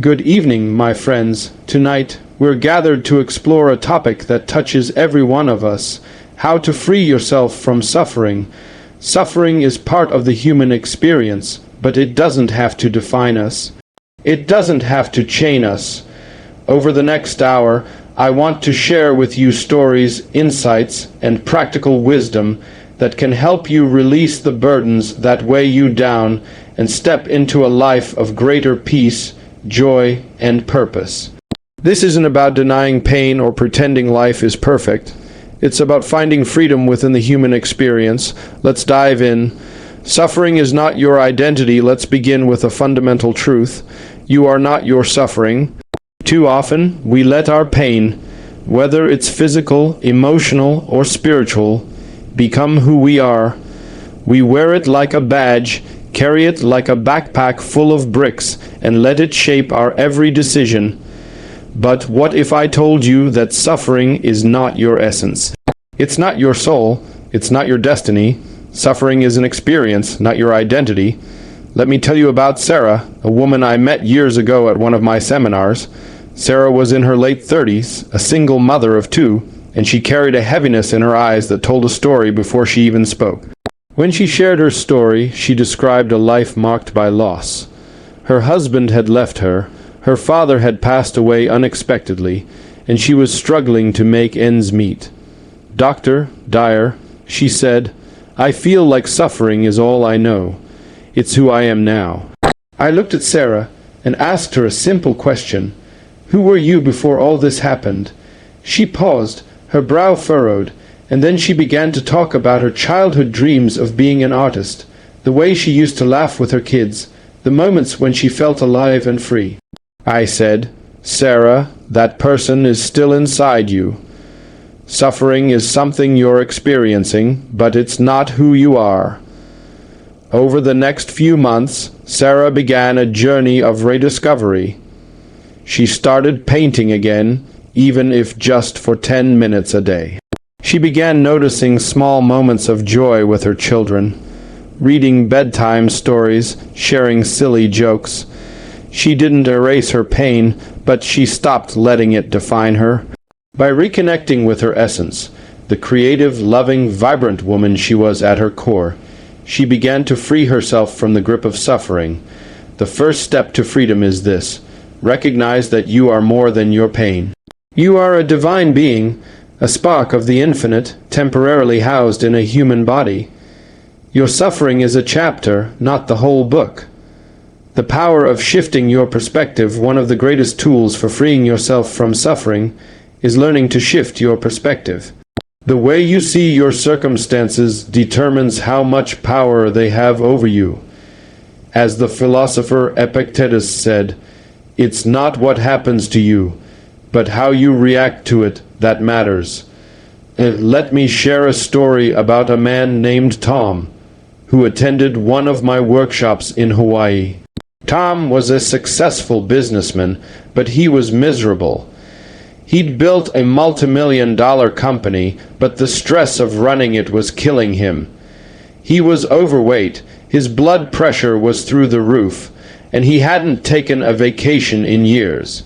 Good evening, my friends. Tonight, we're gathered to explore a topic that touches every one of us: how to free yourself from suffering. Suffering is part of the human experience, but it doesn't have to define us. It doesn't have to chain us. Over the next hour, I want to share with you stories, insights, and practical wisdom that can help you release the burdens that weigh you down and step into a life of greater peace, joy, and purpose. This isn't about denying pain or pretending life is perfect. It's about finding freedom within the human experience. Let's dive in. Suffering is not your identity. Let's begin with a fundamental truth. You are not your suffering. Too often, we let our pain, whether it's physical, emotional, or spiritual, become who we are. We wear it like a badge, carry it like a backpack full of bricks, and let it shape our every decision. But what if I told you that suffering is not your essence? It's not your soul. It's not your destiny. Suffering is an experience, not your identity. Let me tell you about Sarah, a woman I met years ago at one of my seminars. Sarah was in her late 30s, a single mother of two, and she carried a heaviness in her eyes that told a story before she even spoke. When she shared her story, she described a life marked by loss. Her husband had left her, her father had passed away unexpectedly, and she was struggling to make ends meet. "Dr. Dyer," she said, "I feel like suffering is all I know. It's who I am now." I looked at Sarah and asked her a simple question. Who were you before all this happened? She paused, her brow furrowed, and then she began to talk about her childhood dreams of being an artist, the way she used to laugh with her kids, the moments when she felt alive and free. I said, "Sarah, that person is still inside you. Suffering is something you're experiencing, but it's not who you are." Over the next few months, Sarah began a journey of rediscovery. She started painting again, even if just for 10 minutes a day. She began noticing small moments of joy with her children, reading bedtime stories, sharing silly jokes. She didn't erase her pain, but she stopped letting it define her. By reconnecting with her essence, the creative, loving, vibrant woman she was at her core, she began to free herself from the grip of suffering. The first step to freedom is this: recognize that you are more than your pain. You are a divine being, a spark of the infinite, temporarily housed in a human body. Your suffering is a chapter, not the whole book. The power of shifting your perspective, one of the greatest tools for freeing yourself from suffering, is learning to shift your perspective. The way you see your circumstances determines how much power they have over you. As the philosopher Epictetus said, "It's not what happens to you, but how you react to it that matters." Let me share a story about a man named Tom, who attended one of my workshops in Hawaii. Tom was a successful businessman, but he was miserable. He'd built a multi-million-dollar company, but the stress of running it was killing him. He was overweight, his blood pressure was through the roof, and he hadn't taken a vacation in years.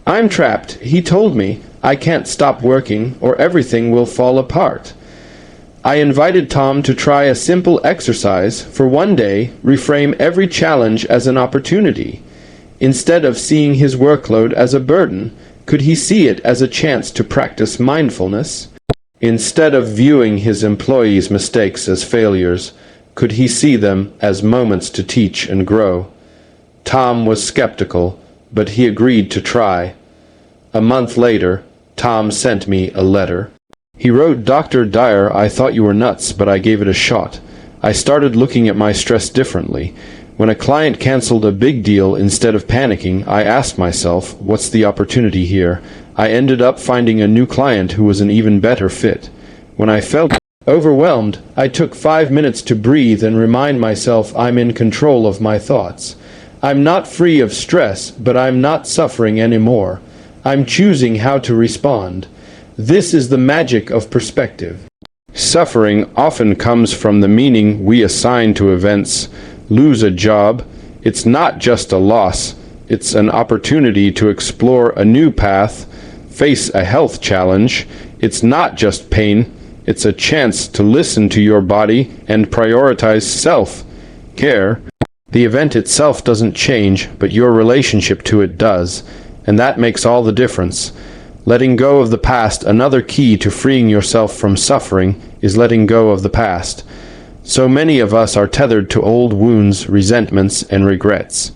"I'm trapped," he told me. "I can't stop working, or everything will fall apart." I invited Tom to try a simple exercise. For one day, reframe every challenge as an opportunity. Instead of seeing his workload as a burden, could he see it as a chance to practice mindfulness? Instead of viewing his employees' mistakes as failures, could he see them as moments to teach and grow? Tom was skeptical, but he agreed to try. A month later, Tom sent me a letter. He wrote, "Dr. Dyer, I thought you were nuts, but I gave it a shot. I started looking at my stress differently. When a client canceled a big deal, instead of panicking, I asked myself, what's the opportunity here? I ended up finding a new client who was an even better fit. When I felt overwhelmed, I took 5 minutes to breathe and remind myself I'm in control of my thoughts. I'm not free of stress, but I'm not suffering anymore. I'm choosing how to respond." This is the magic of perspective. Suffering often comes from the meaning we assign to events. Lose a job, it's not just a loss, It's an opportunity to explore a new path, face a health challenge. It's not just pain, it's a chance to listen to your body and prioritize self-care. The event itself doesn't change, but your relationship to it does, and that makes all the difference. Letting go of the past, another key to freeing yourself from suffering, is letting go of the past. So many of us are tethered to old wounds, resentments, and regrets.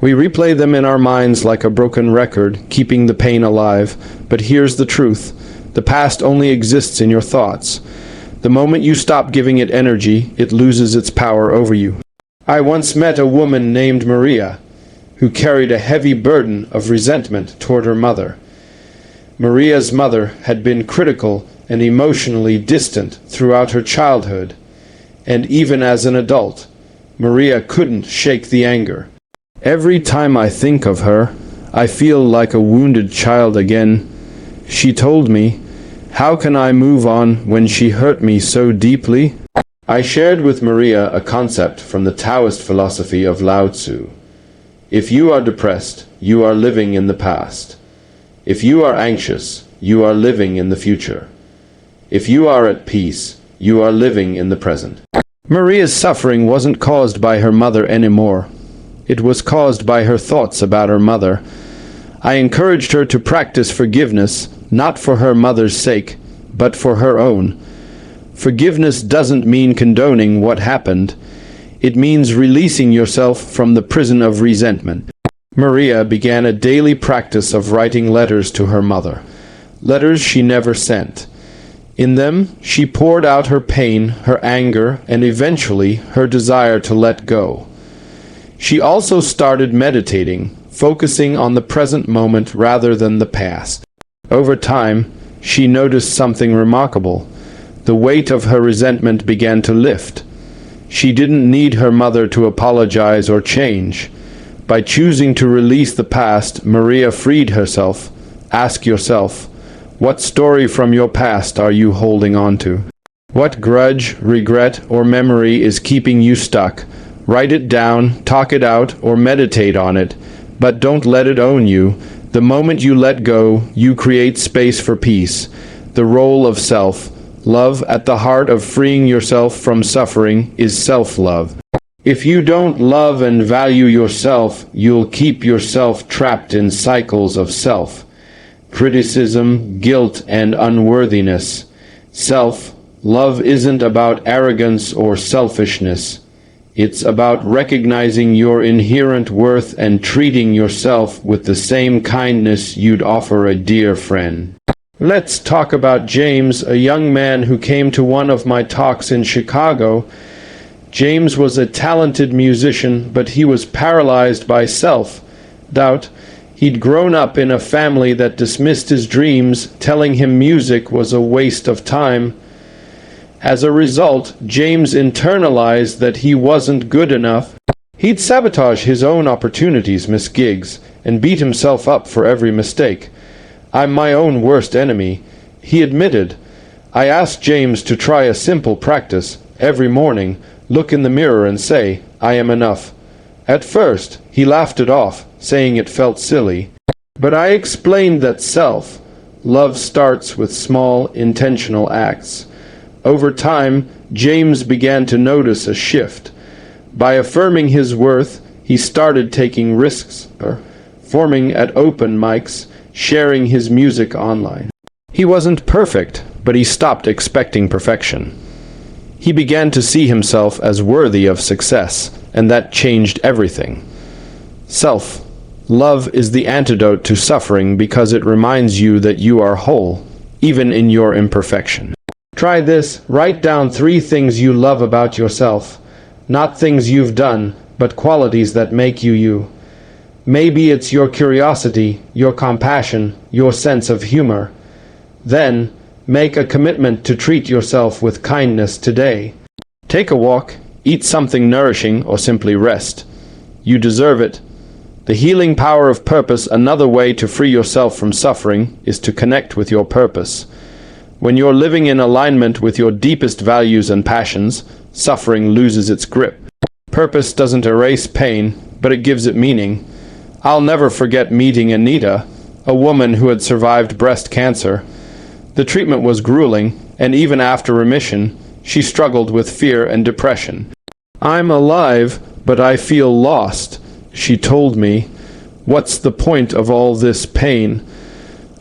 We replay them in our minds like a broken record, keeping the pain alive. But here's the truth. The past only exists in your thoughts. The moment you stop giving it energy, it loses its power over you. I once met a woman named Maria, who carried a heavy burden of resentment toward her mother. Maria's mother had been critical and emotionally distant throughout her childhood, and even as an adult, Maria couldn't shake the anger. Every time I think of her, I feel like a wounded child again. She told me, how can I move on when she hurt me so deeply? I shared with Maria a concept from the Taoist philosophy of Lao Tzu. If you are depressed, you are living in the past. If you are anxious, you are living in the future. If you are at peace, you are living in the present. Maria's suffering wasn't caused by her mother anymore. It was caused by her thoughts about her mother. I encouraged her to practice forgiveness, not for her mother's sake, but for her own. Forgiveness doesn't mean condoning what happened. It means releasing yourself from the prison of resentment. Maria began a daily practice of writing letters to her mother, letters she never sent. In them, she poured out her pain, her anger, and eventually her desire to let go. She also started meditating, focusing on the present moment rather than the past. Over time, she noticed something remarkable. The weight of her resentment began to lift. She didn't need her mother to apologize or change. By choosing to release the past, Maria freed herself. Ask yourself, what story from your past are you holding on to? What grudge, regret, or memory is keeping you stuck? Write it down, talk it out, or meditate on it, but don't let it own you. The moment you let go, you create space for peace. The role of self, love at the heart of freeing yourself from suffering, is self-love. If you don't love and value yourself, you'll keep yourself trapped in cycles of self-criticism, guilt, and unworthiness. Self-love isn't about arrogance or selfishness. It's about recognizing your inherent worth and treating yourself with the same kindness you'd offer a dear friend. Let's talk about James, a young man who came to one of my talks in Chicago. James was a talented musician, but he was paralyzed by self-doubt. He'd grown up in a family that dismissed his dreams, telling him music was a waste of time. As a result, James internalized that he wasn't good enough. He'd sabotage his own opportunities, miss gigs, and beat himself up for every mistake. I'm my own worst enemy, he admitted. I asked James to try a simple practice. Every morning, look in the mirror and say, I am enough. At first, he laughed it off, saying it felt silly. But I explained that self-love starts with small, intentional acts. Over time, James began to notice a shift. By affirming his worth, he started taking risks, performing at open mics, sharing his music online. He wasn't perfect, but he stopped expecting perfection. He began to see himself as worthy of success, and that changed everything. Self-love is the antidote to suffering because it reminds you that you are whole, even in your imperfection. Try this. Write down 3 things you love about yourself. Not things you've done, but qualities that make you you. Maybe it's your curiosity, your compassion, your sense of humor. Then, make a commitment to treat yourself with kindness today. Take a walk, eat something nourishing, or simply rest. You deserve it. The healing power of purpose. Another way to free yourself from suffering is to connect with your purpose. When you're living in alignment with your deepest values and passions, suffering loses its grip. Purpose doesn't erase pain, but it gives it meaning. I'll never forget meeting Anita, a woman who had survived breast cancer. The treatment was grueling, and even after remission, she struggled with fear and depression. "I'm alive, but I feel lost," she told me. "What's the point of all this pain?"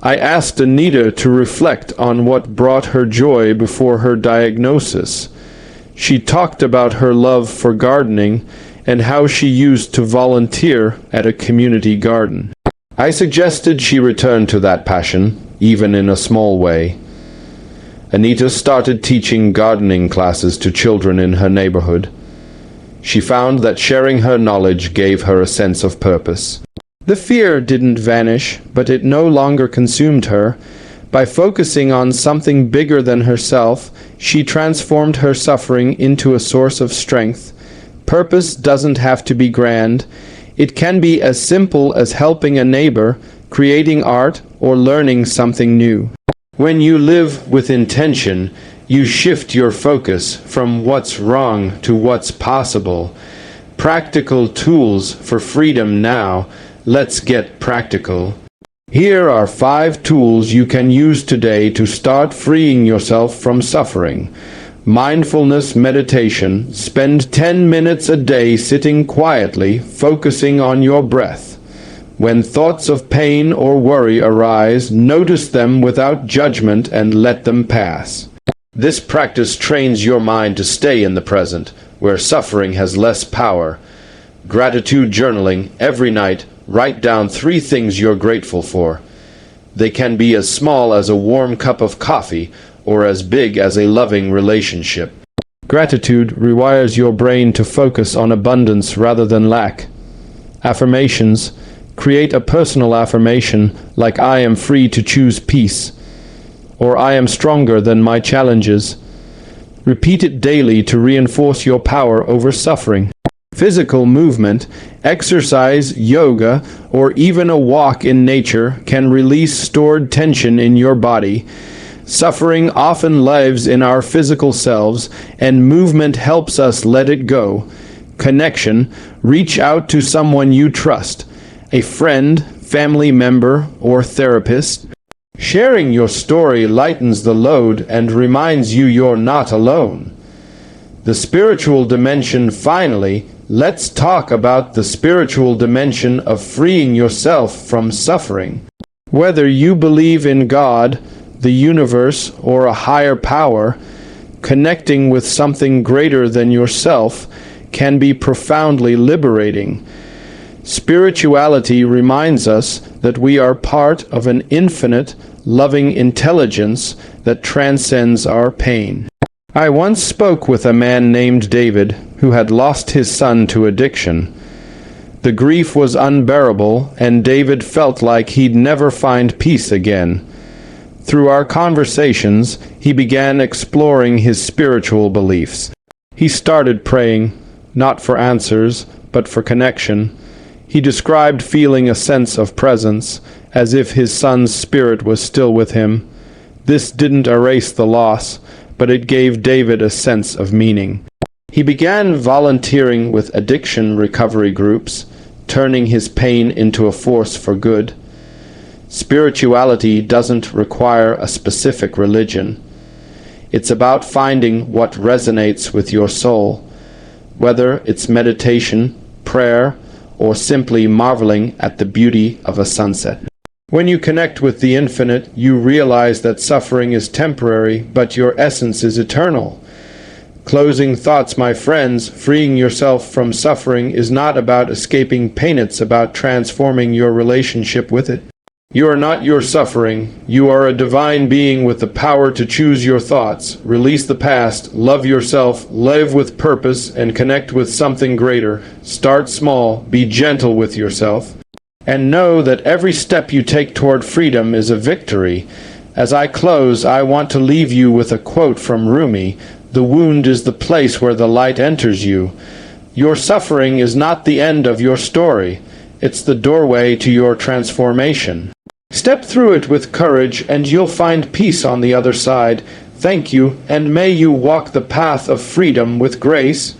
I asked Anita to reflect on what brought her joy before her diagnosis. She talked about her love for gardening and how she used to volunteer at a community garden. I suggested she return to that passion, even in a small way. Anita started teaching gardening classes to children in her neighborhood. She found that sharing her knowledge gave her a sense of purpose. The fear didn't vanish, but it no longer consumed her. By focusing on something bigger than herself, she transformed her suffering into a source of strength. Purpose doesn't have to be grand. It can be as simple as helping a neighbor, creating art, or learning something new. When you live with intention, you shift your focus from what's wrong to what's possible. Practical tools for freedom now. Let's get practical. Here are 5 tools you can use today to start freeing yourself from suffering. Mindfulness meditation. Spend 10 minutes a day sitting quietly, focusing on your breath. When thoughts of pain or worry arise, notice them without judgment and let them pass. This practice trains your mind to stay in the present, where suffering has less power. Gratitude journaling. Every night, write down 3 things you're grateful for. They can be as small as a warm cup of coffee or as big as a loving relationship. Gratitude rewires your brain to focus on abundance rather than lack. Affirmations. Create a personal affirmation like "I am free to choose peace" or "I am stronger than my challenges." Repeat it daily to reinforce your power over suffering. Physical movement, exercise, yoga, or even a walk in nature can release stored tension in your body. Suffering often lives in our physical selves, and movement helps us let it go. Connection. Reach out to someone you trust, a friend, family member, or therapist. Sharing your story lightens the load and reminds you you're not alone. The spiritual dimension. Finally, let's talk about the spiritual dimension of freeing yourself from suffering. Whether you believe in God, the universe, or a higher power, connecting with something greater than yourself can be profoundly liberating. Spirituality reminds us that we are part of an infinite, loving intelligence that transcends our pain. I once spoke with a man named David who had lost his son to addiction. The grief was unbearable, and David felt like he'd never find peace again. Through our conversations, he began exploring his spiritual beliefs. He started praying, not for answers, but for connection. He described feeling a sense of presence, as if his son's spirit was still with him. This didn't erase the loss, but it gave David a sense of meaning. He began volunteering with addiction recovery groups, turning his pain into a force for good. Spirituality doesn't require a specific religion. It's about finding what resonates with your soul, whether it's meditation, prayer, or simply marveling at the beauty of a sunset. When you connect with the infinite, you realize that suffering is temporary, but your essence is eternal. Closing thoughts, my friends. Freeing yourself from suffering is not about escaping pain, it's about transforming your relationship with it. You are not your suffering. You are a divine being with the power to choose your thoughts. Release the past, love yourself, live with purpose, and connect with something greater. Start small, be gentle with yourself, and know that every step you take toward freedom is a victory. As I close, I want to leave you with a quote from Rumi. The wound is the place where the light enters you. Your suffering is not the end of your story. It's the doorway to your transformation. Step through it with courage, and you'll find peace on the other side. Thank you, and may you walk the path of freedom with grace.